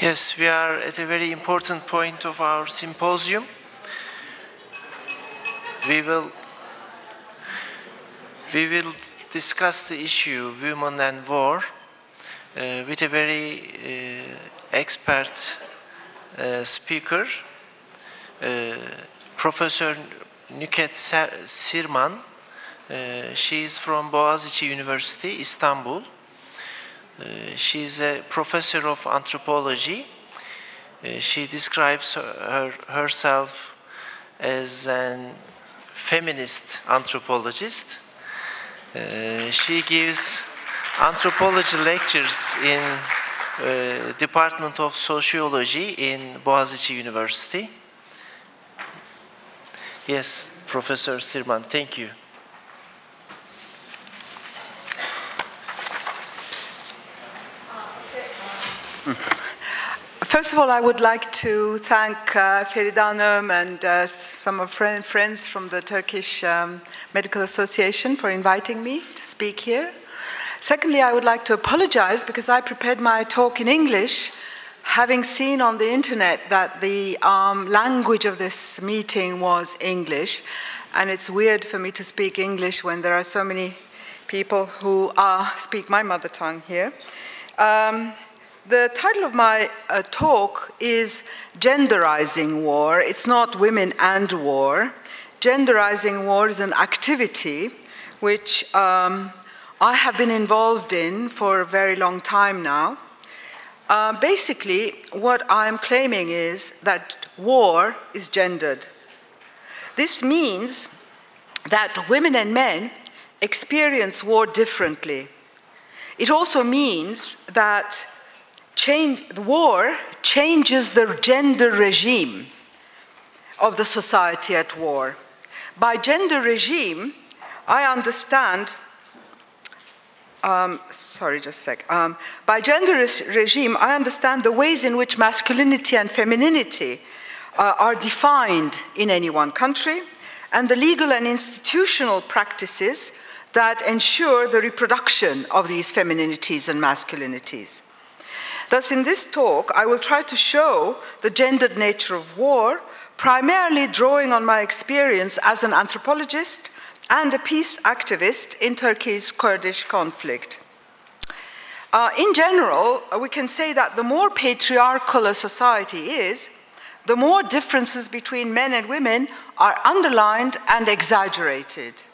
Yes, we are at a very important point of our symposium. We will discuss the issue women and war with a very expert speaker, Professor Nuket Sirman. She is from Boğaziçi University, Istanbul. She is a professor of anthropology. She describes herself as a feminist anthropologist. She gives anthropology lectures in Department of Sociology in Boğaziçi University. Yes, Professor Sirman, thank you. First of all, I would like to thank Feride Hanım and some of friends from the Turkish Medical Association for inviting me to speak here. Secondly, I would like to apologize because I prepared my talk in English, having seen on the internet that the language of this meeting was English, and it's weird for me to speak English when there are so many people who speak my mother tongue here. The title of my talk is Genderizing War. It's not Women and War. Genderizing War is an activity which I have been involved in for a very long time now. Basically, what I'm claiming is that war is gendered. This means that women and men experience war differently. It also means that the war changes the gender regime of the society at war. By gender regime, I understand, by gender regime, I understand the ways in which masculinity and femininity are defined in any one country, and the legal and institutional practices that ensure the reproduction of these femininities and masculinities. Thus, in this talk, I will try to show the gendered nature of war, primarily drawing on my experience as an anthropologist and a peace activist in Turkey's Kurdish conflict. In general, we can say that the more patriarchal a society is, the more differences between men and women are underlined and exaggerated.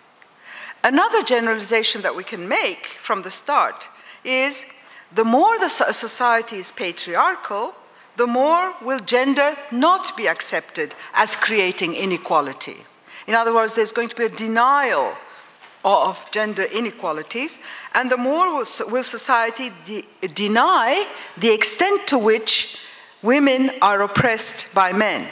Another generalization that we can make from the start is the more the society is patriarchal, the more will gender not be accepted as creating inequality. In other words, there's going to be a denial of gender inequalities, and the more will society deny the extent to which women are oppressed by men.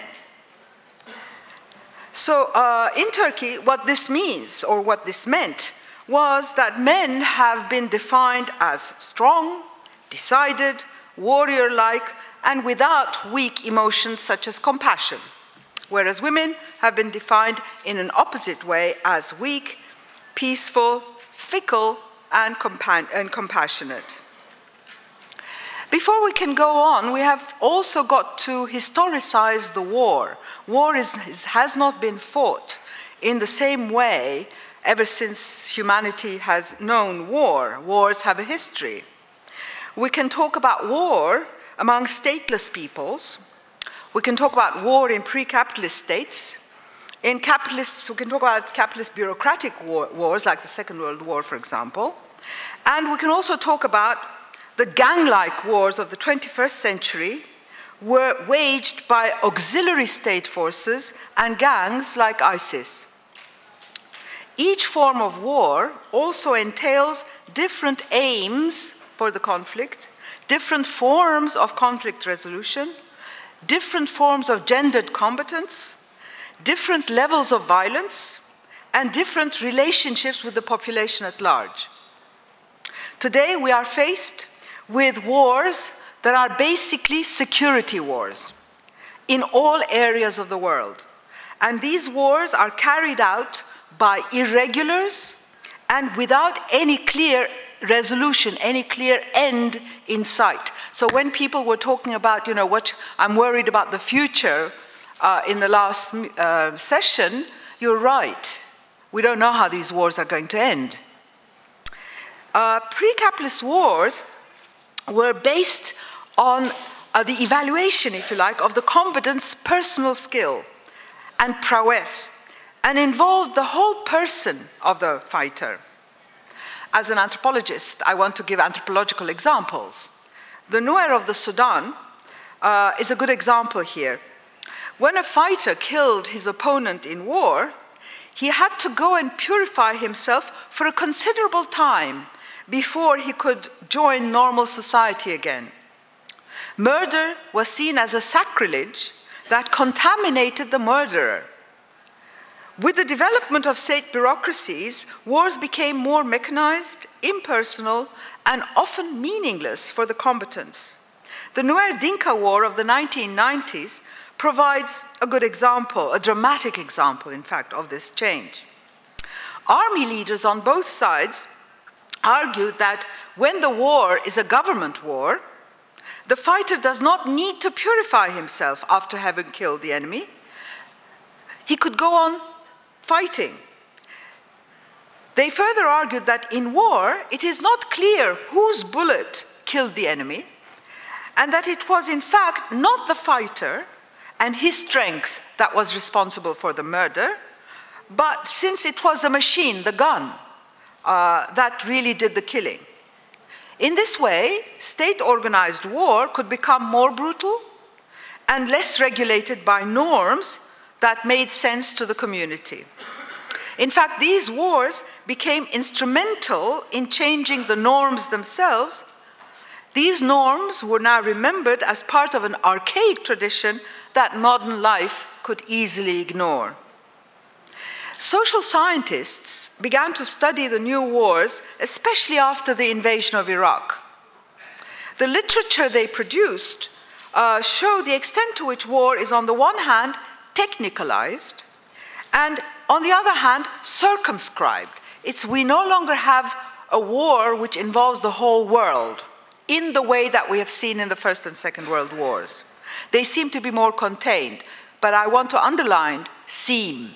So in Turkey, what this means, or what this meant, was that men have been defined as strong, decided, warrior-like, and without weak emotions such as compassion, whereas women have been defined in an opposite way as weak, peaceful, fickle, and compassionate. Before we can go on, we have also got to historicize the war. War has not been fought in the same way ever since humanity has known war. Wars have a history. We can talk about war among stateless peoples. We can talk about war in pre-capitalist states. In capitalists, we can talk about capitalist bureaucratic wars, like the Second World War, for example. And we can also talk about the gang-like wars of the 21st century were waged by auxiliary state forces and gangs like ISIS. Each form of war also entails different aims for the conflict, different forms of conflict resolution, different forms of gendered combatants, different levels of violence, and different relationships with the population at large. Today, we are faced with wars that are basically security wars in all areas of the world. And these wars are carried out by irregulars and without any clear resolution, any clear end in sight. So when people were talking about, what I'm worried about the future in the last session, you're right. We don't know how these wars are going to end. Pre-capitalist wars were based on the evaluation, if you like, of the combatant's personal skill and prowess, and involved the whole person of the fighter. As an anthropologist, I want to give anthropological examples. The Nuer of the Sudan is a good example here. When a fighter killed his opponent in war, he had to go and purify himself for a considerable time before he could join normal society again. Murder was seen as a sacrilege that contaminated the murderer. With the development of state bureaucracies, wars became more mechanized, impersonal, and often meaningless for the combatants. The Nuer-Dinka War of the 1990s provides a good example, a dramatic example, in fact, of this change. Army leaders on both sides argued that when the war is a government war, the fighter does not need to purify himself after having killed the enemy. He could go on fighting. They further argued that in war, it is not clear whose bullet killed the enemy, and that it was in fact not the fighter and his strength that was responsible for the murder, but since it was the machine, the gun, that really did the killing. In this way, state-organized war could become more brutal and less regulated by norms that made sense to the community. In fact, these wars became instrumental in changing the norms themselves. These norms were now remembered as part of an archaic tradition that modern life could easily ignore. Social scientists began to study the new wars, especially after the invasion of Iraq. The literature they produced showed the extent to which war is, on the one hand, technicalized, and on the other hand, circumscribed. We no longer have a war which involves the whole world in the way that we have seen in the First and Second World Wars. They seem to be more contained, but I want to underline seem.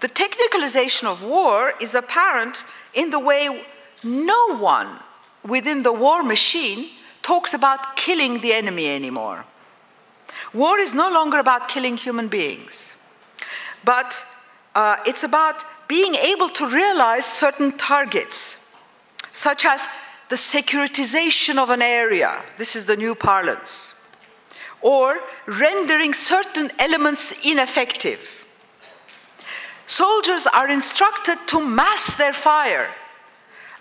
The technicalization of war is apparent in the way no one within the war machine talks about killing the enemy anymore. War is no longer about killing human beings, but it's about being able to realize certain targets, such as the securitization of an area, this is the new parlance, or rendering certain elements ineffective. Soldiers are instructed to mass their fire,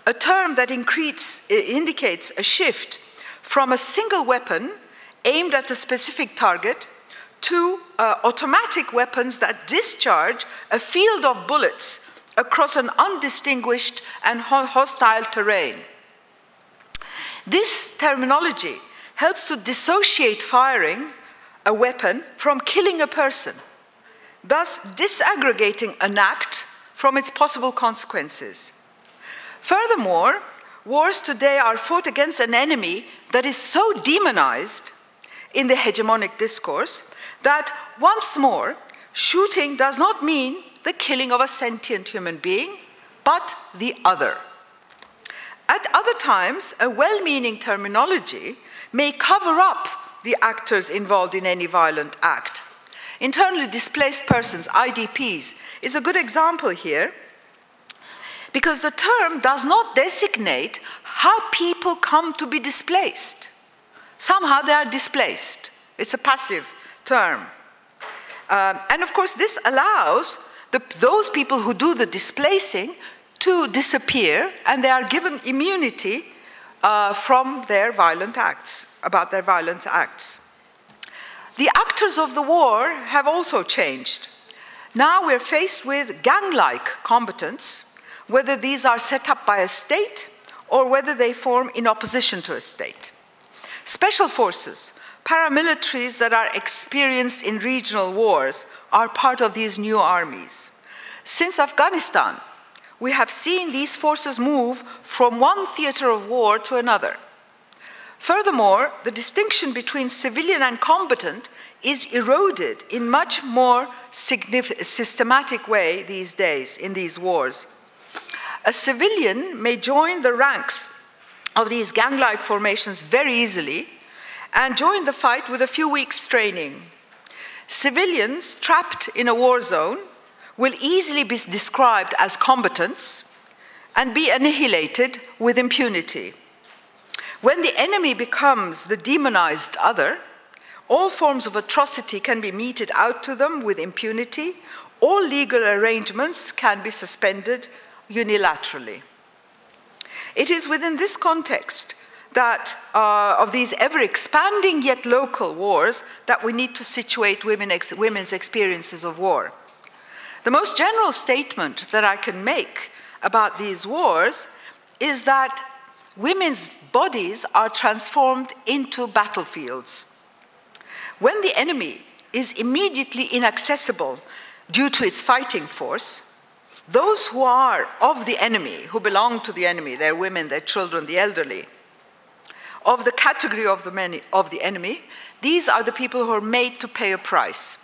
a term that indicates a shift from a single weapon aimed at a specific target to automatic weapons that discharge a field of bullets across an undistinguished and hostile terrain. This terminology helps to dissociate firing a weapon from killing a person, thus disaggregating an act from its possible consequences. Furthermore, wars today are fought against an enemy that is so demonized in the hegemonic discourse that, once more, shooting does not mean the killing of a sentient human being, but the other. At other times, a well-meaning terminology may cover up the actors involved in any violent act. Internally displaced persons, IDPs, is a good example here, because the term does not designate how people come to be displaced. Somehow they are displaced. It's a passive term. And of course, this allows those people who do the displacing to disappear, and they are given immunity from their violent acts, about their violent acts. The actors of the war have also changed. Now we're faced with gang-like combatants, whether these are set up by a state or whether they form in opposition to a state. Special forces, paramilitaries that are experienced in regional wars, are part of these new armies. Since Afghanistan, we have seen these forces move from one theater of war to another. Furthermore, the distinction between civilian and combatant is eroded in much more systematic way these days in these wars. A civilian may join the ranks of these gang-like formations very easily and join the fight with a few weeks' training. Civilians trapped in a war zone will easily be described as combatants and be annihilated with impunity. When the enemy becomes the demonized other, all forms of atrocity can be meted out to them with impunity. All legal arrangements can be suspended unilaterally. It is within this context that of these ever-expanding yet local wars that we need to situate women's experiences of war. The most general statement that I can make about these wars is that women's bodies are transformed into battlefields. When the enemy is immediately inaccessible due to its fighting force, those who are of the enemy, who belong to the enemy, their women, their children, the elderly, of the category of the enemy, these are the people who are made to pay a price.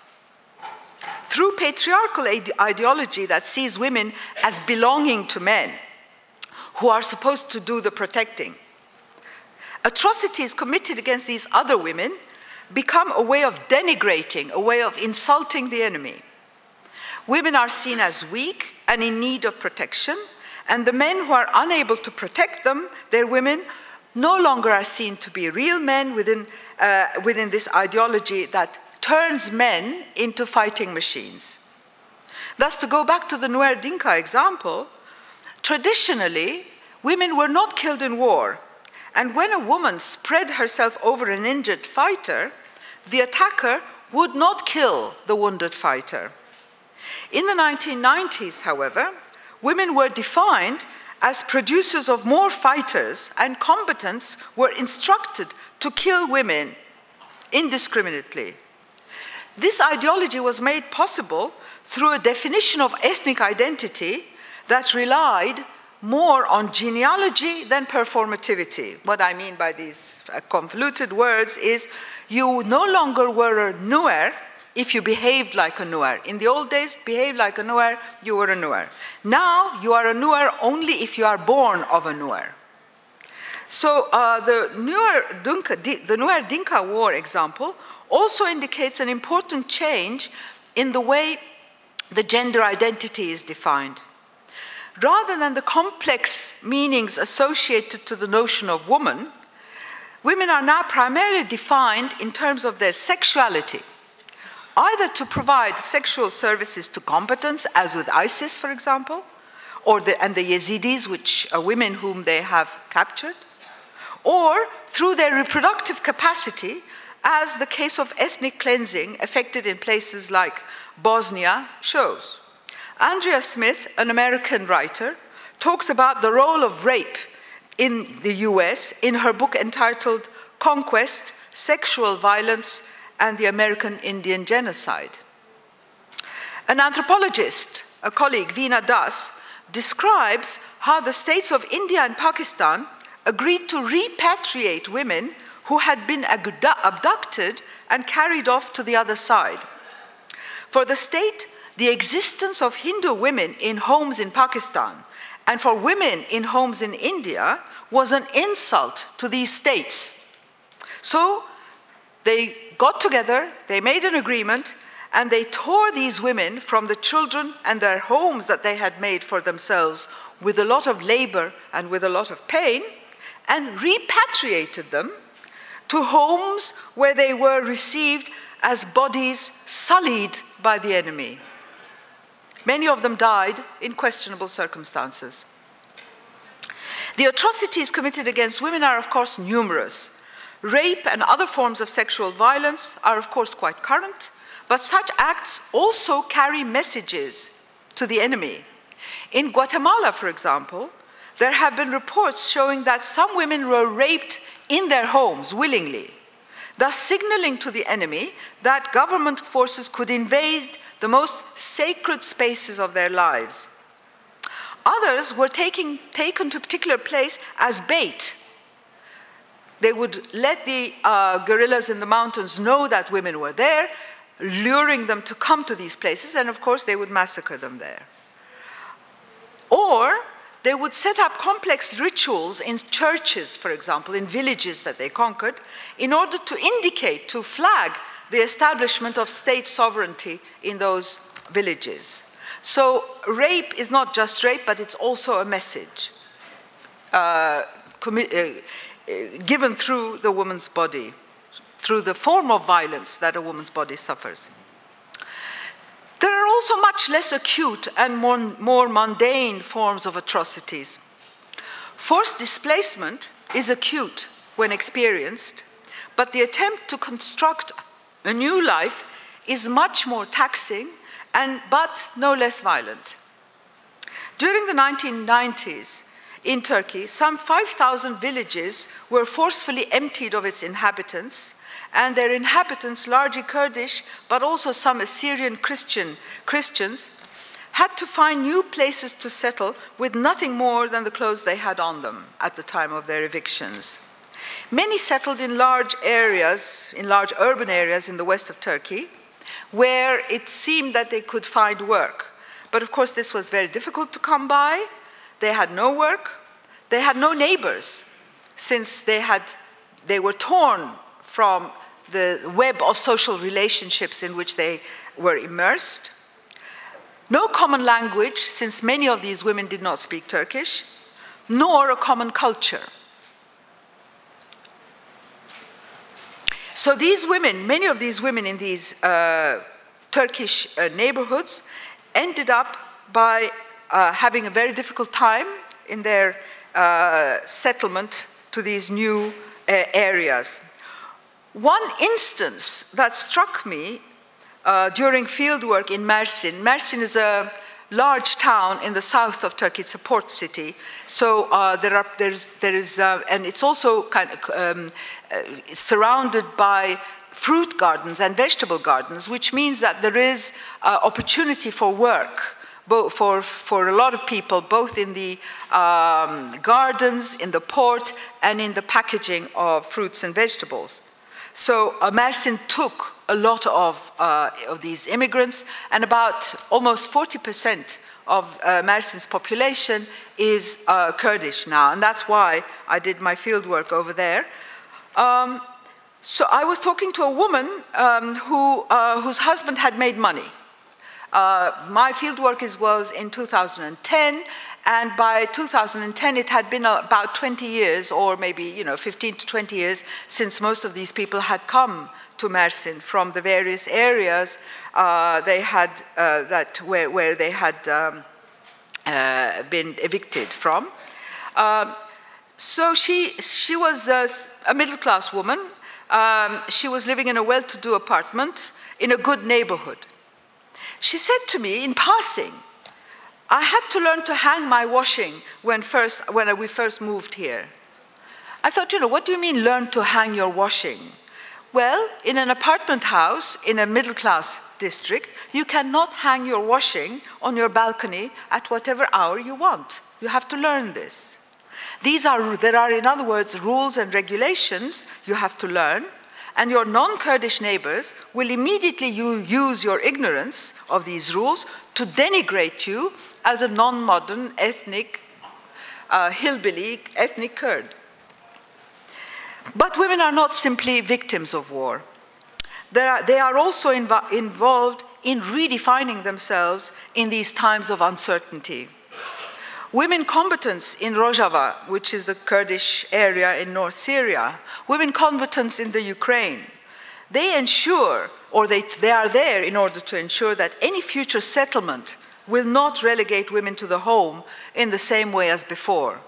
Through patriarchal ideology that sees women as belonging to men, who are supposed to do the protecting, atrocities committed against these other women become a way of denigrating, a way of insulting the enemy. Women are seen as weak and in need of protection, and the men who are unable to protect them, their women, no longer are seen to be real men within this ideology that turns men into fighting machines. Thus, to go back to the Nuer Dinka example, traditionally, women were not killed in war, and when a woman spread herself over an injured fighter, the attacker would not kill the wounded fighter. In the 1990s, however, women were defined as producers of more fighters, and combatants were instructed to kill women indiscriminately. This ideology was made possible through a definition of ethnic identity that relied more on genealogy than performativity. What I mean by these convoluted words is you no longer were a Nuer if you behaved like a Nuer. In the old days, behave like a Nuer, you were a Nuer. Now, you are a Nuer only if you are born of a Nuer. So the Nuer Dinka War example also indicates an important change in the way the gender identity is defined. Rather than the complex meanings associated to the notion of woman, women are now primarily defined in terms of their sexuality, either to provide sexual services to combatants, as with ISIS, for example, and the Yazidis, which are women whom they have captured, or through their reproductive capacity, as the case of ethnic cleansing effected in places like Bosnia shows. Andrea Smith, an American writer, talks about the role of rape in the US in her book entitled Conquest, Sexual Violence, and the American Indian Genocide. An anthropologist, a colleague, Veena Das, describes how the states of India and Pakistan agreed to repatriate women who had been abducted and carried off to the other side. For the state, the existence of Hindu women in homes in Pakistan and for women in homes in India was an insult to these states. So they got together, they made an agreement, and they tore these women from the children and their homes that they had made for themselves with a lot of labor and with a lot of pain, and repatriated them to homes where they were received as bodies sullied by the enemy. Many of them died in questionable circumstances. The atrocities committed against women are, of course, numerous. Rape and other forms of sexual violence are, of course, quite current, but such acts also carry messages to the enemy. In Guatemala, for example, there have been reports showing that some women were raped in their homes willingly, thus signaling to the enemy that government forces could invade the most sacred spaces of their lives. Others were taken to a particular place as bait. They would let the guerrillas in the mountains know that women were there, luring them to come to these places, and of course they would massacre them there. Or they would set up complex rituals in churches, for example, in villages that they conquered, in order to indicate, to flag the establishment of state sovereignty in those villages. So rape is not just rape, but it's also a message given through the woman's body, through the form of violence that a woman's body suffers. There are also much less acute and more mundane forms of atrocities. Forced displacement is acute when experienced, but the attempt to construct a new life is much more taxing but no less violent. During the 1990s in Turkey, some 5,000 villages were forcefully emptied of its inhabitants, and their inhabitants, largely Kurdish, but also some Assyrian Christians, had to find new places to settle with nothing more than the clothes they had on them at the time of their evictions. Many settled in large areas, in large urban areas in the west of Turkey, where it seemed that they could find work. But of course, this was very difficult to come by. They had no work. They had no neighbors, since they were torn from the web of social relationships in which they were immersed. No common language, since many of these women did not speak Turkish, nor a common culture. So these women, many of these women in these Turkish neighborhoods ended up by having a very difficult time in their settlement to these new areas. One instance that struck me during fieldwork in Mersin. Mersin is a large town in the south of Turkey. It's a port city. So and it's also kind of surrounded by fruit gardens and vegetable gardens, which means that there is opportunity for work for a lot of people, both in the gardens, in the port, and in the packaging of fruits and vegetables. So Mersin took a lot of these immigrants, and about almost 40% of Mersin's population is Kurdish now, and that's why I did my fieldwork over there. So I was talking to a woman whose husband had made money. My fieldwork was in 2010, and by 2010 it had been about 20 years, or maybe 15 to 20 years, since most of these people had come to Mersin from the various areas they had where they had been evicted from. So she was a middle-class woman. She was living in a well-to-do apartment in a good neighborhood. She said to me in passing, "I had to learn to hang my washing when we first moved here." I thought, what do you mean learn to hang your washing? Well, in an apartment house in a middle-class district, you cannot hang your washing on your balcony at whatever hour you want. You have to learn this. There are, in other words, rules and regulations you have to learn, and your non-Kurdish neighbors will immediately use your ignorance of these rules to denigrate you as a non-modern ethnic, hillbilly ethnic Kurd. But women are not simply victims of war. They are also involved in redefining themselves in these times of uncertainty. Women combatants in Rojava, which is the Kurdish area in North Syria, women combatants in the Ukraine, they ensure, or they are there in order to ensure that any future settlement will not relegate women to the home in the same way as before.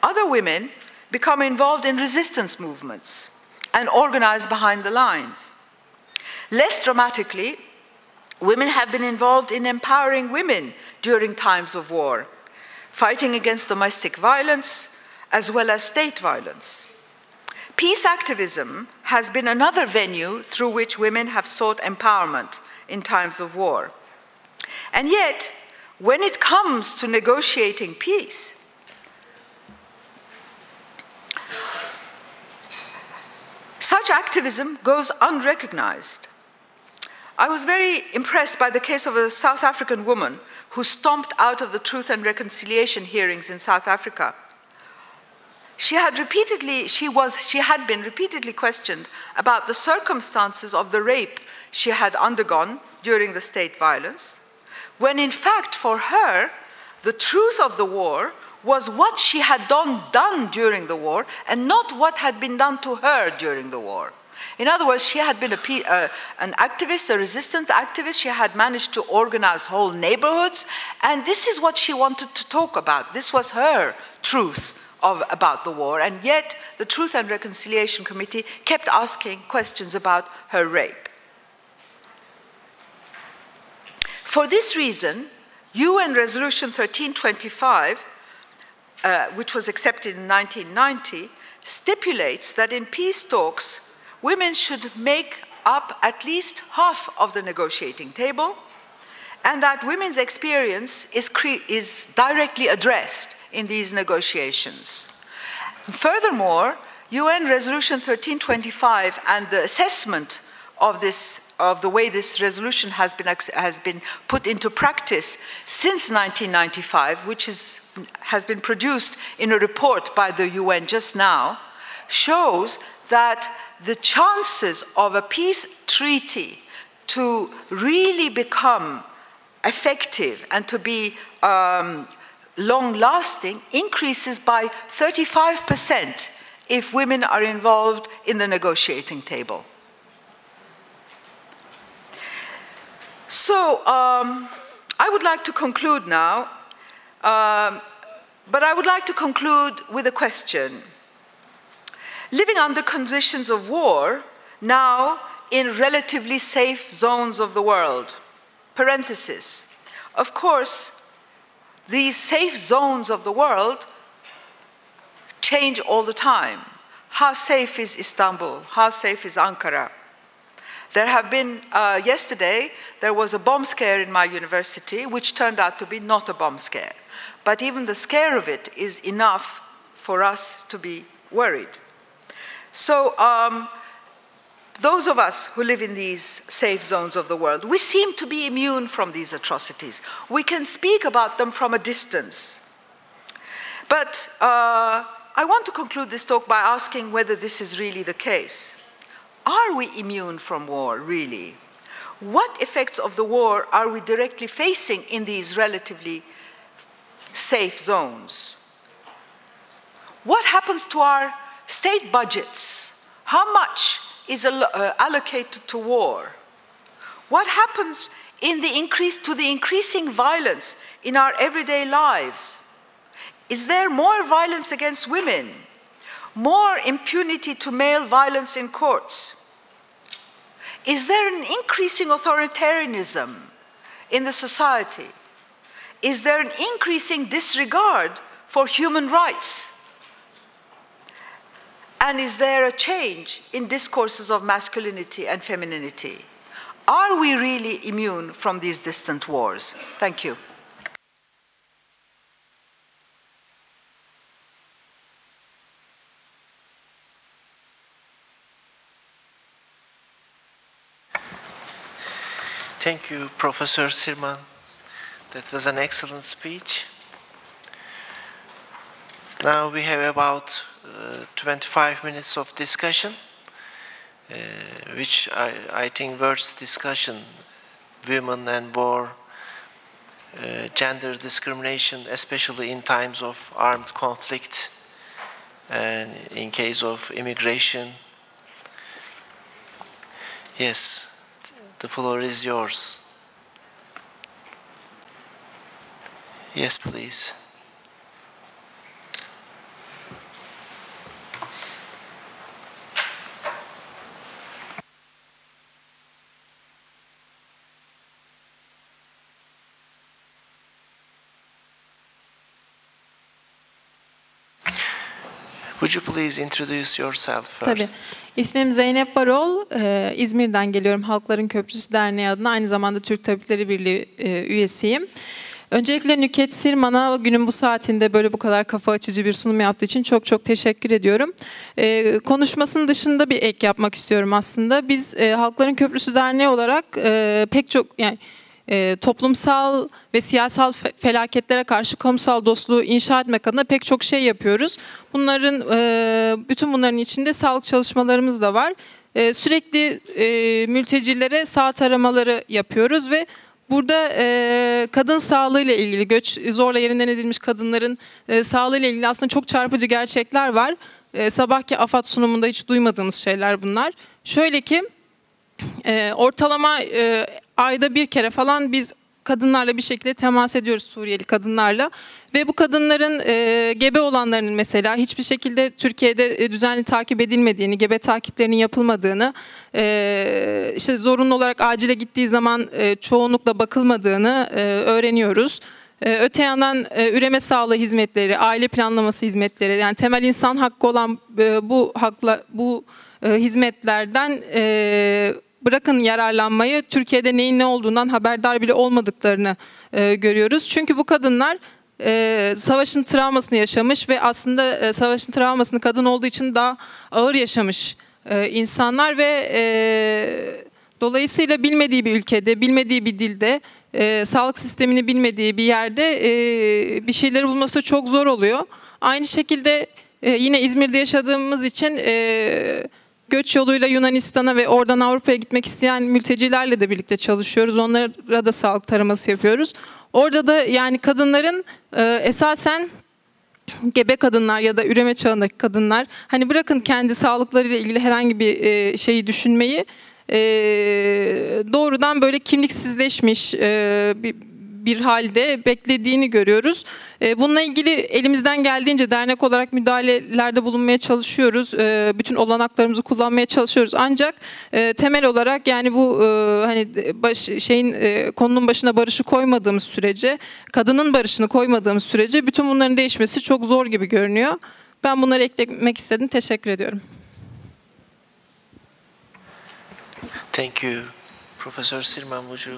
Other women become involved in resistance movements and organize behind the lines. Less dramatically, women have been involved in empowering women during times of war, fighting against domestic violence as well as state violence. Peace activism has been another venue through which women have sought empowerment in times of war. And yet, when it comes to negotiating peace, such activism goes unrecognized. I was very impressed by the case of a South African woman who stomped out of the Truth and Reconciliation hearings in South Africa. She had been repeatedly questioned about the circumstances of the rape she had undergone during the state violence, when in fact for her, the truth of the war was what she had done during the war and not what had been done to her during the war. In other words, she had been an activist, a resistant activist. She had managed to organize whole neighborhoods, and this is what she wanted to talk about. This was her truth about the war, and yet the Truth and Reconciliation Committee kept asking questions about her rape. For this reason, UN Resolution 1325, which was accepted in 1990, stipulates that in peace talks, women should make up at least half of the negotiating table, and that women's experience is directly addressed in these negotiations. Furthermore, UN Resolution 1325 and the assessment of the way this resolution has been put into practice since 1995, which has been produced in a report by the UN just now, shows that the chances of a peace treaty to really become effective and to be long-lasting increases by 35% if women are involved in the negotiating table. So I would like to conclude now, but I would like to conclude with a question. Living under conditions of war, now in relatively safe zones of the world, parenthesis, of course, these safe zones of the world change all the time. How safe is Istanbul? How safe is Ankara? There have been, yesterday, there was a bomb scare in my university, which turned out to be not a bomb scare. But even the scare of it is enough for us to be worried. So those of us who live in these safe zones of the world, we seem to be immune from these atrocities. We can speak about them from a distance. But I want to conclude this talk by asking whether this is really the case. Are we immune from war, really? What effects of the war are we directly facing in these relatively safe zones? What happens to our state budgets? How much is allocated to war? What happens to the increasing violence in our everyday lives? Is there more violence against women? More impunity to male violence in courts? Is there an increasing authoritarianism in the society? Is there an increasing disregard for human rights? And is there a change in discourses of masculinity and femininity? Are we really immune from these distant wars? Thank you. Thank you, Professor Sirman. That was an excellent speech. Now we have about 25 minutes of discussion, which I think worth discussion. Women and war, gender discrimination, especially in times of armed conflict and in case of immigration. Yes. The floor is yours. Yes, please. Would you please introduce yourself first? Tabii. İsmim Zeynep Varol. İzmir'den geliyorum. Halkların Köprüsü Derneği adına. Aynı zamanda Türk Tabipleri Birliği üyesiyim. Öncelikle Nuket Sirman'a günün bu saatinde böyle bu kadar kafa açıcı bir sunum yaptığı için çok çok teşekkür ediyorum. Konuşmasının dışında bir ek yapmak istiyorum aslında. Biz Halkların Köprüsü Derneği olarak pek çok toplumsal ve siyasal felaketlere karşı kamusal dostluğu inşa etmek adına pek çok şey yapıyoruz. Bütün bunların içinde sağlık çalışmalarımız da var. Sürekli mültecilere saat aramaları yapıyoruz ve burada kadın sağlığıyla ilgili, zorla yerinden edilmiş kadınların sağlığıyla ilgili aslında çok çarpıcı gerçekler var. Sabahki AFAD sunumunda hiç duymadığımız şeyler bunlar. Şöyle ki, ortalama ayda bir kere falan biz kadınlarla bir şekilde temas ediyoruz, Suriyeli kadınlarla. Ve bu kadınların gebe olanlarının mesela hiçbir şekilde Türkiye'de düzenli takip edilmediğini, gebe takiplerinin yapılmadığını, işte zorunlu olarak acile gittiği zaman çoğunlukla bakılmadığını öğreniyoruz. Öte yandan üreme sağlığı hizmetleri, aile planlaması hizmetleri, yani temel insan hakkı olan bu hizmetlerden bırakın yararlanmayı, Türkiye'de neyin ne olduğundan haberdar bile olmadıklarını görüyoruz. Çünkü bu kadınlar savaşın travmasını yaşamış ve aslında savaşın travmasını kadın olduğu için daha ağır yaşamış insanlar ve dolayısıyla bilmediği bir ülkede, bilmediği bir dilde, sağlık sistemini bilmediği bir yerde bir şeyleri bulması çok zor oluyor. Aynı şekilde yine İzmir'de yaşadığımız için göç yoluyla Yunanistan'a ve oradan Avrupa'ya gitmek isteyen mültecilerle de birlikte çalışıyoruz. Onlara da sağlık taraması yapıyoruz. Orada da yani kadınların esasen gebe kadınlar ya da üreme çağındaki kadınlar, hani bırakın kendi sağlıklarıyla ilgili herhangi bir şeyi düşünmeyi, doğrudan böyle kimliksizleşmiş bir halde beklediğini görüyoruz. Bununla ilgili elimizden geldiğince dernek olarak müdahalelerde bulunmaya çalışıyoruz. Bütün olanaklarımızı kullanmaya çalışıyoruz. Ancak temel olarak yani bu hani konunun başına barışı koymadığımız sürece, kadının barışını koymadığımız sürece bütün bunların değişmesi çok zor gibi görünüyor. Ben bunları eklemek istedim. Teşekkür ediyorum. Thank you. Professor Sirman, would you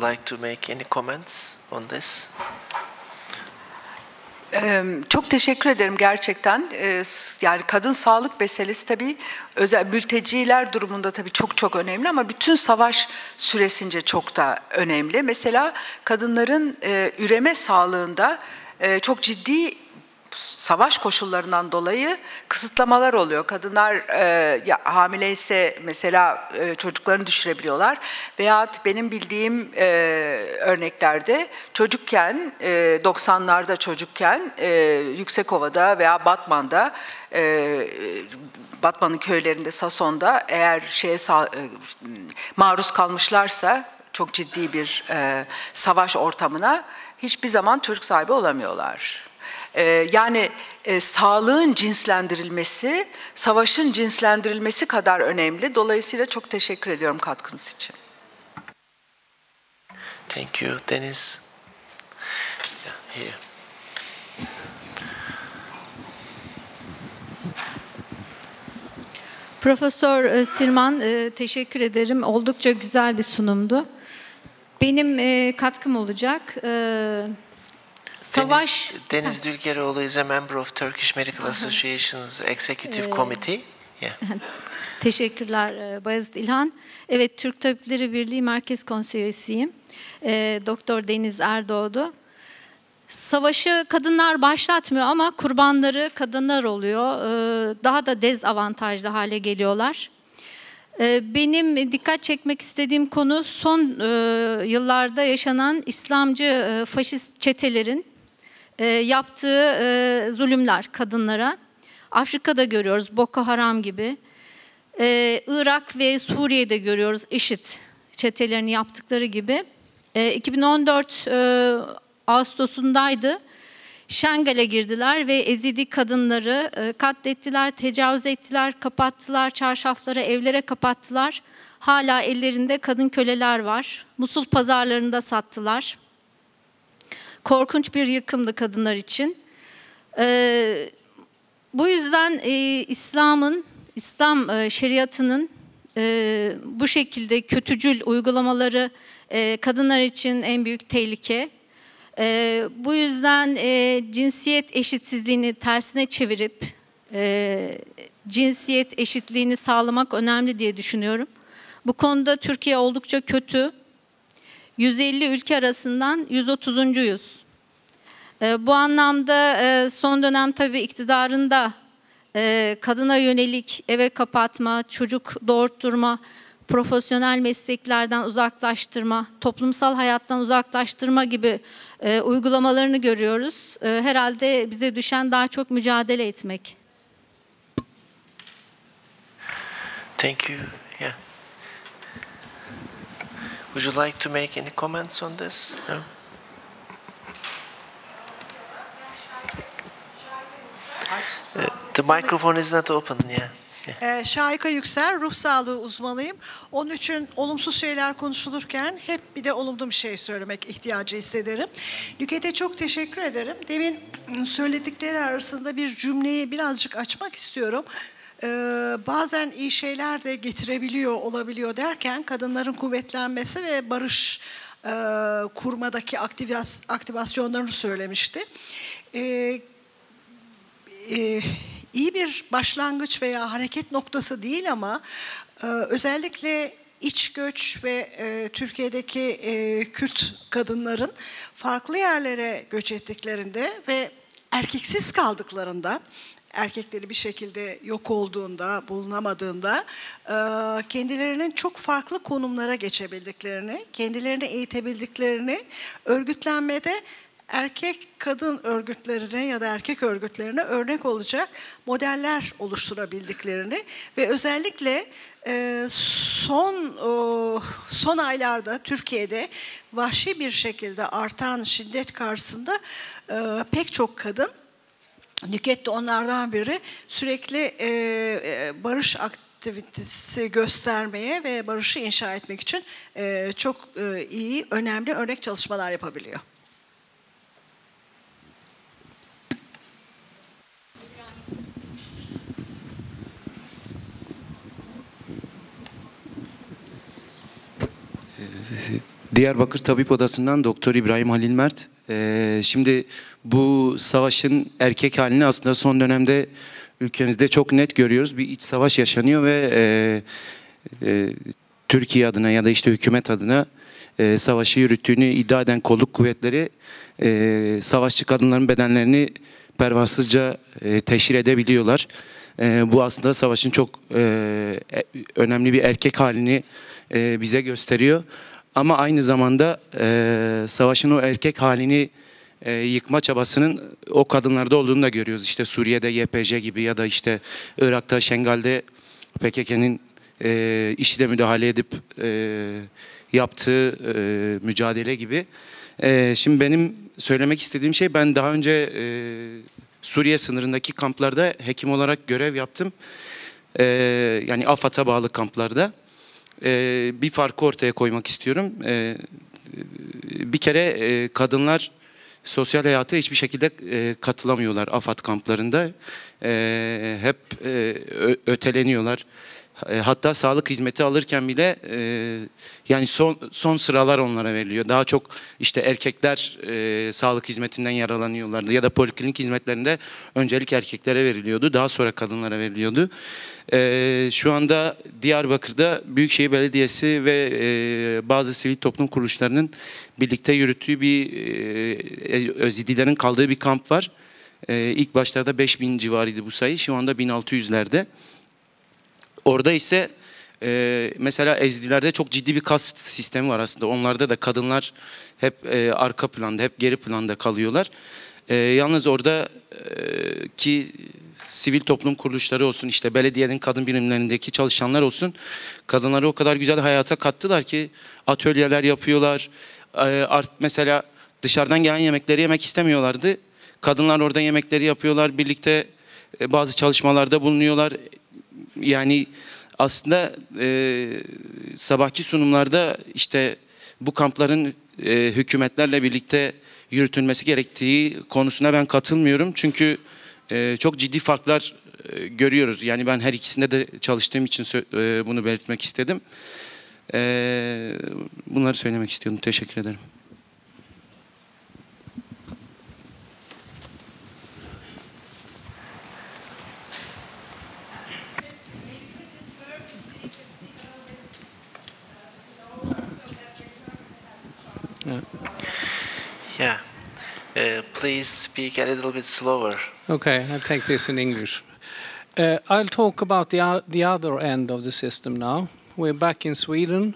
like to make any comments on this? Çok teşekkür ederim gerçekten. Yani kadın sağlık meselesi tabii özel mülteciler durumunda tabii çok çok önemli ama bütün savaş süresince çok da önemli. Mesela kadınların üreme sağlığında çok ciddi savaş koşullarından dolayı kısıtlamalar oluyor. Kadınlar hamileyse mesela çocuklarını düşürebiliyorlar. Veya benim bildiğim örneklerde çocukken, 90'larda çocukken Yüksekova'da veya Batman'da, Batman'ın köylerinde, Sason'da eğer maruz kalmışlarsa çok ciddi bir savaş ortamına hiçbir zaman çocuk sahibi olamıyorlar. Yani sağlığın cinslendirilmesi, savaşın cinslendirilmesi kadar önemli. Dolayısıyla çok teşekkür ediyorum katkınız için. Thank you, Deniz. Yeah, here. Profesör Sirman, teşekkür ederim. Oldukça güzel bir sunumdu. Benim katkım olacak. Deniz Dülgeroğlu is a member of Turkish Medical Association's Executive Committee. Yeah. Teşekkürler Bayezid İlhan. Evet, Türk Tabipleri Birliği Merkez Konseyi üyesiyim. Doktor Deniz Erdoğdu. Savaşı kadınlar başlatmıyor ama kurbanları kadınlar oluyor. Daha da dezavantajlı hale geliyorlar. Benim dikkat çekmek istediğim konu son yıllarda yaşanan İslamcı faşist çetelerin yaptığı zulümler kadınlara. Afrika'da görüyoruz, Boko Haram gibi. Irak ve Suriye'de görüyoruz, IŞİD çetelerini yaptıkları gibi. 2014 Ağustos'undaydı. Şengal'e girdiler ve Ezidi kadınları katlettiler, tecavüz ettiler, kapattılar, çarşaflara, evlere kapattılar. Hala ellerinde kadın köleler var. Musul pazarlarında sattılar. Korkunç bir yıkımdı kadınlar için. Bu yüzden İslam şeriatının bu şekilde kötücül uygulamaları kadınlar için en büyük tehlike. Bu yüzden cinsiyet eşitsizliğini tersine çevirip cinsiyet eşitliğini sağlamak önemli diye düşünüyorum. Bu konuda Türkiye oldukça kötü. 150 ülke arasından 130'uncuyuz. Bu anlamda son dönem tabii iktidarında kadına yönelik eve kapatma, çocuk doğurtturma, profesyonel mesleklerden uzaklaştırma, toplumsal hayattan uzaklaştırma gibi uygulamalarını görüyoruz. Herhalde bize düşen daha çok mücadele etmek. Thank you. Yeah. Would you like to make any comments on this? No? The microphone is not open. Yeah. Şahika Yüksel, ruh sağlığı uzmanıyım. Onun için olumsuz şeyler konuşulurken hep bir de olumlu bir şey söylemek ihtiyacı hissederim. Nüket'e çok teşekkür ederim. Demin söyledikleri arasında bir cümleyi birazcık açmak istiyorum. Bazen iyi şeyler de getirebiliyor, olabiliyor derken kadınların kuvvetlenmesi ve barış kurmadaki aktivasyonlarını söylemişti. İyi bir başlangıç veya hareket noktası değil ama özellikle iç göç ve Türkiye'deki Kürt kadınların farklı yerlere göç ettiklerinde ve erkeksiz kaldıklarında, erkekleri bir şekilde yok olduğunda, bulunamadığında kendilerinin çok farklı konumlara geçebildiklerini, kendilerini eğitebildiklerini, örgütlenmede erkek kadın örgütlerine ya da erkek örgütlerine örnek olacak modeller oluşturabildiklerini ve özellikle son aylarda Türkiye'de vahşi bir şekilde artan şiddet karşısında pek çok kadın, Nüket de onlardan biri, sürekli barış aktivitesi göstermeye ve barışı inşa etmek için çok iyi, önemli örnek çalışmalar yapabiliyor. Diyarbakır Tabip Odası'ndan Doktor İbrahim Halil Mert. Şimdi bu savaşın erkek halini aslında son dönemde ülkemizde çok net görüyoruz. Bir iç savaş yaşanıyor ve Türkiye adına ya da işte hükümet adına savaşı yürüttüğünü iddia eden kolluk kuvvetleri savaşçı kadınların bedenlerini pervasızca teşhir edebiliyorlar. Bu aslında savaşın çok önemli bir erkek halini bize gösteriyor. Ama aynı zamanda savaşın o erkek halini yıkma çabasının o kadınlarda olduğunu da görüyoruz. İşte Suriye'de YPJ gibi ya da işte Irak'ta Şengal'de PKK'nın IŞİD'e müdahale edip yaptığı mücadele gibi. Şimdi benim söylemek istediğim şey, ben daha önce Suriye sınırındaki kamplarda hekim olarak görev yaptım. Yani AFAD'a bağlı kamplarda. Bir farkı ortaya koymak istiyorum. Bir kere kadınlar sosyal hayata hiçbir şekilde katılamıyorlar AFAD kamplarında. Hep öteleniyorlar. Hatta sağlık hizmeti alırken bile yani son sıralar onlara veriliyor. Daha çok işte erkekler sağlık hizmetinden yararlanıyorlardı ya da poliklinik hizmetlerinde öncelik erkeklere veriliyordu. Daha sonra kadınlara veriliyordu. Şu anda Diyarbakır'da Büyükşehir Belediyesi ve bazı sivil toplum kuruluşlarının birlikte yürüttüğü bir Özidilerin kaldığı bir kamp var. İlk başlarda 5000 civarıydı bu sayı. Şu anda 1600'lerde. Orada ise mesela Ezidilerde çok ciddi bir kast sistemi var aslında. Onlarda da kadınlar hep arka planda, hep geri planda kalıyorlar. Yalnız orada ki sivil toplum kuruluşları olsun, işte belediyenin kadın birimlerindeki çalışanlar olsun, kadınları o kadar güzel hayata kattılar ki atölyeler yapıyorlar. Mesela dışarıdan gelen yemekleri yemek istemiyorlardı. Kadınlar orada yemekleri yapıyorlar, birlikte bazı çalışmalarda bulunuyorlar. Yani aslında sabahki sunumlarda işte bu kampların hükümetlerle birlikte yürütülmesi gerektiği konusuna ben katılmıyorum. Çünkü çok ciddi farklar görüyoruz. Yani ben her ikisinde de çalıştığım için bunu belirtmek istedim. Bunları söylemek istiyordum. Teşekkür ederim. Yeah. Please speak a little bit slower. Okay, I'll take this in English. I'll talk about the other end of the system now. We're back in Sweden.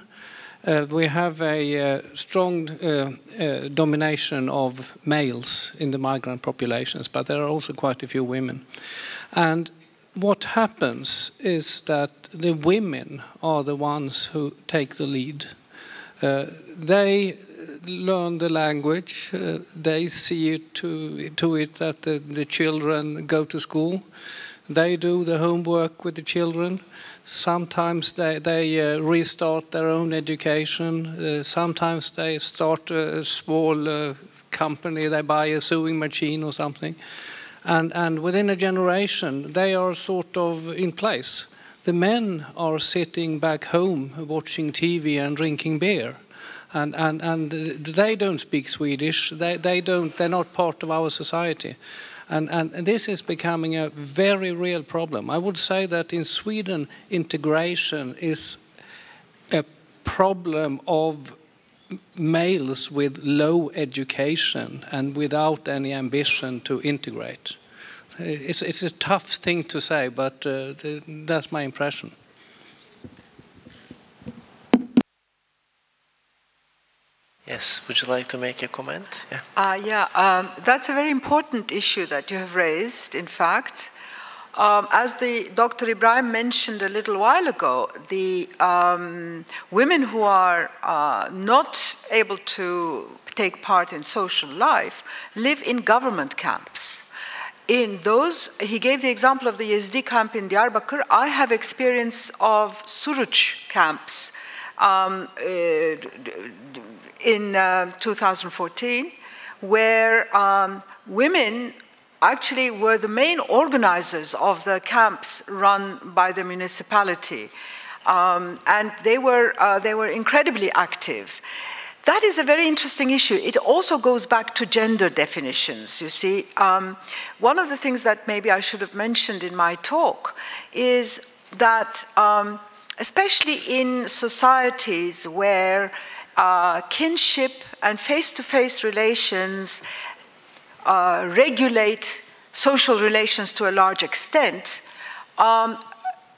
We have a strong domination of males in the migrant populations, but there are also quite a few women. And what happens is that the women are the ones who take the lead. They learn the language. They see to it that the children go to school. They do the homework with the children. Sometimes they restart their own education. Sometimes they start a small company. They buy a sewing machine or something. And within a generation, they are sort of in place. The men are sitting back home watching TV and drinking beer. And they don't speak Swedish. They're not part of our society. And this is becoming a very real problem. I would say that in Sweden, integration is a problem of males with low education and without any ambition to integrate. It's a tough thing to say, but that's my impression. Yes, would you like to make a comment? That's a very important issue that you have raised, in fact. As Dr. Ibrahim mentioned a little while ago, the women who are not able to take part in social life live in government camps. In those, he gave the example of the Yazidi camp in Diyarbakir. I have experience of Suruç camps in 2014, where women actually were the main organizers of the camps run by the municipality, and they were incredibly active. That is a very interesting issue. It also goes back to gender definitions, you see. One of the things that maybe I should have mentioned in my talk is that, especially in societies where kinship and face-to-face relations regulate social relations to a large extent,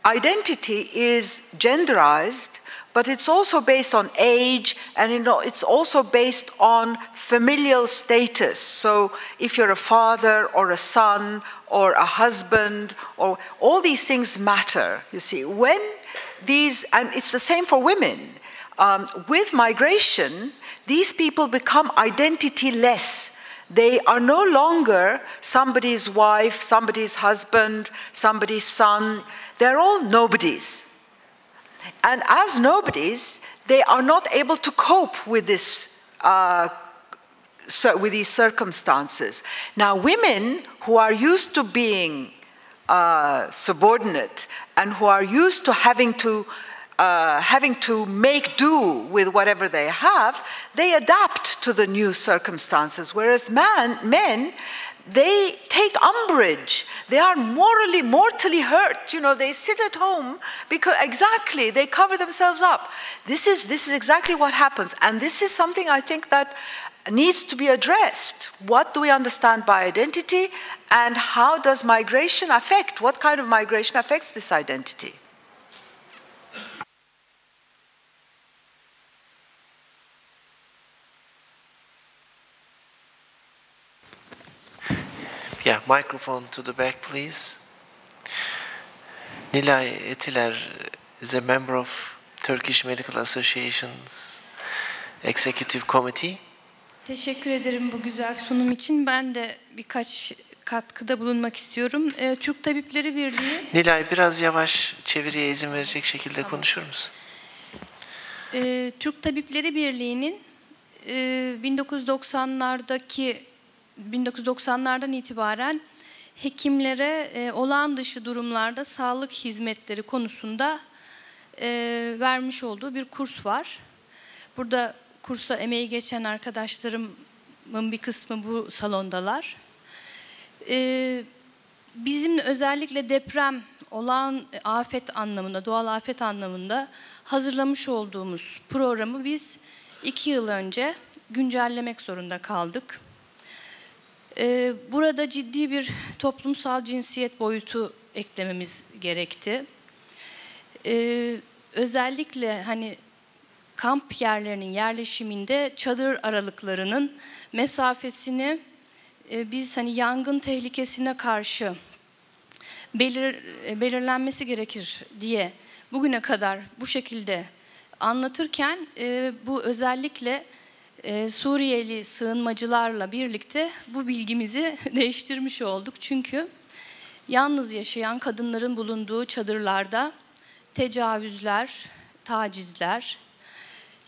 identity is genderized, but it's also based on age, and it's also based on familial status. So if you're a father or a son or a husband, or all these things matter, you see. When these, and it's the same for women, with migration, these people become identity-less. They are no longer somebody's wife, somebody's husband, somebody's son. They're all nobodies. And as nobodies, they are not able to cope with this, with these circumstances. Now, women who are used to being subordinate and who are used to having to make do with whatever they have, they adapt to the new circumstances. Whereas men, they take umbrage. They are mortally hurt. You know, they sit at home because exactly, they cover themselves up. This is exactly what happens. And this is something I think that needs to be addressed. What do we understand by identity, and how does migration affect, what kind of migration affects this identity? Yeah, microphone to the back, please. Nilay Etiler is a member of Turkish Medical Association's Executive Committee. Teşekkür ederim bu güzel sunum için. Ben de birkaç katkıda bulunmak istiyorum. Türk Tabipleri Birliği... Nilay, biraz yavaş, çeviriye izin verecek şekilde konuşur musun? Türk Tabipleri Birliği'nin 1990'lardan itibaren hekimlere olağan dışı durumlarda sağlık hizmetleri konusunda vermiş olduğu bir kurs var. Burada kursa emeği geçen arkadaşlarımın bir kısmı bu salondalar. Bizim özellikle deprem, olağan afet anlamında, doğal afet anlamında hazırlamış olduğumuz programı biz 2 yıl önce güncellemek zorunda kaldık. Burada ciddi bir toplumsal cinsiyet boyutu eklememiz gerekti. Özellikle hani kamp yerlerinin yerleşiminde çadır aralıklarının mesafesini biz hani yangın tehlikesine karşı belirlenmesi gerekir diye bugüne kadar bu şekilde anlatırken bu özellikle Suriyeli sığınmacılarla birlikte bu bilgimizi değiştirmiş olduk. Çünkü yalnız yaşayan kadınların bulunduğu çadırlarda tecavüzler, tacizler,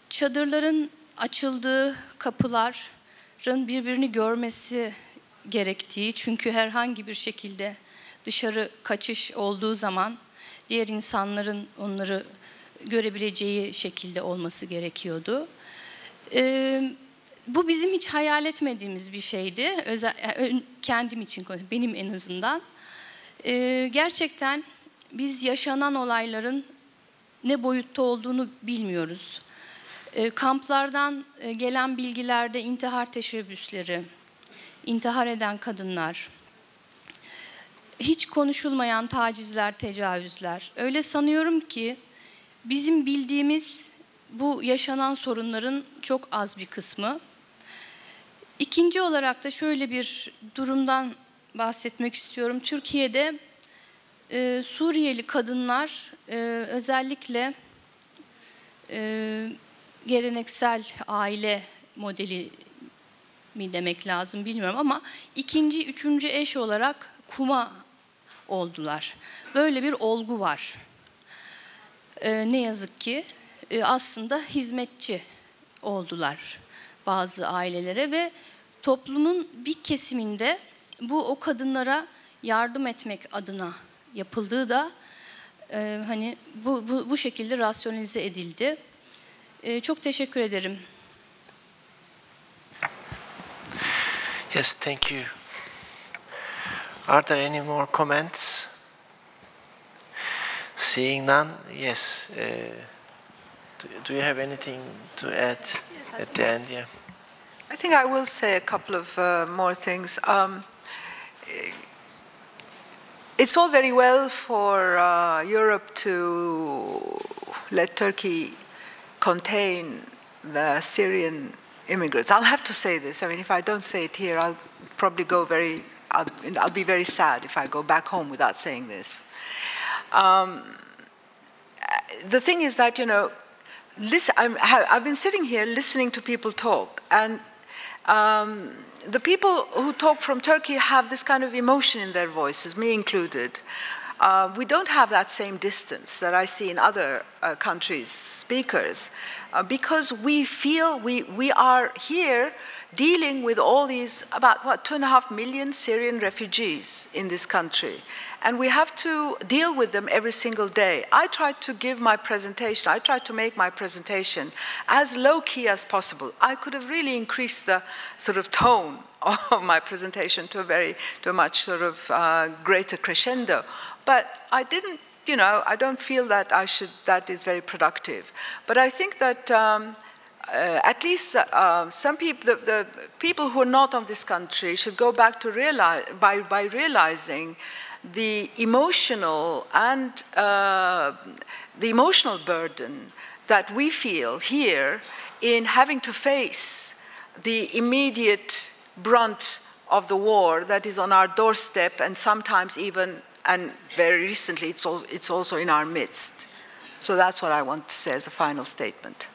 çadırların açıldığı kapıların birbirini görmesi gerektiği, çünkü herhangi bir şekilde dışarı kaçış olduğu zaman diğer insanların onları görebileceği şekilde olması gerekiyordu. Bu bizim hiç hayal etmediğimiz bir şeydi. Kendim için, benim en azından. Gerçekten biz yaşanan olayların ne boyutta olduğunu bilmiyoruz. Kamplardan gelen bilgilerde intihar teşebbüsleri, intihar eden kadınlar, hiç konuşulmayan tacizler, tecavüzler. Öyle sanıyorum ki bizim bildiğimiz bu yaşanan sorunların çok az bir kısmı. İkinci olarak da şöyle bir durumdan bahsetmek istiyorum. Türkiye'de Suriyeli kadınlar özellikle geleneksel aile modeli mi demek lazım bilmiyorum ama ikinci, üçüncü eş olarak kuma oldular. Böyle bir olgu var. Ne yazık ki aslında hizmetçi oldular bazı ailelere ve toplumun bir kesiminde bu o kadınlara yardım etmek adına yapıldığı da hani bu şekilde rasyonalize edildi. Çok teşekkür ederim. Yes, thank you. Are there any more comments? Seeing none, yes. Do you have anything to add at the end? Yeah. I think I will say a couple of more things. It's all very well for Europe to let Turkey contain the Syrian immigrants. I'll have to say this. I mean, if I don't say it here, I'll probably go I'll be very sad if I go back home without saying this. The thing is that, you know, I've been sitting here listening to people talk, and the people who talk from Turkey have this kind of emotion in their voices, me included. We don't have that same distance that I see in other countries' speakers, because we feel we are here dealing with all these, about, 2.5 million Syrian refugees in this country. And we have to deal with them every single day. I tried to give my presentation, I tried to make my presentation as low-key as possible. I could have really increased the sort of tone of my presentation to a much sort of greater crescendo. But I didn't, you know, I don't feel that that is very productive. But I think that at least some people, the people who are not of this country should go back to by realizing the emotional and the emotional burden that we feel here in having to face the immediate brunt of the war that is on our doorstep, and sometimes even, and very recently, it's also in our midst. So that's what I want to say as a final statement.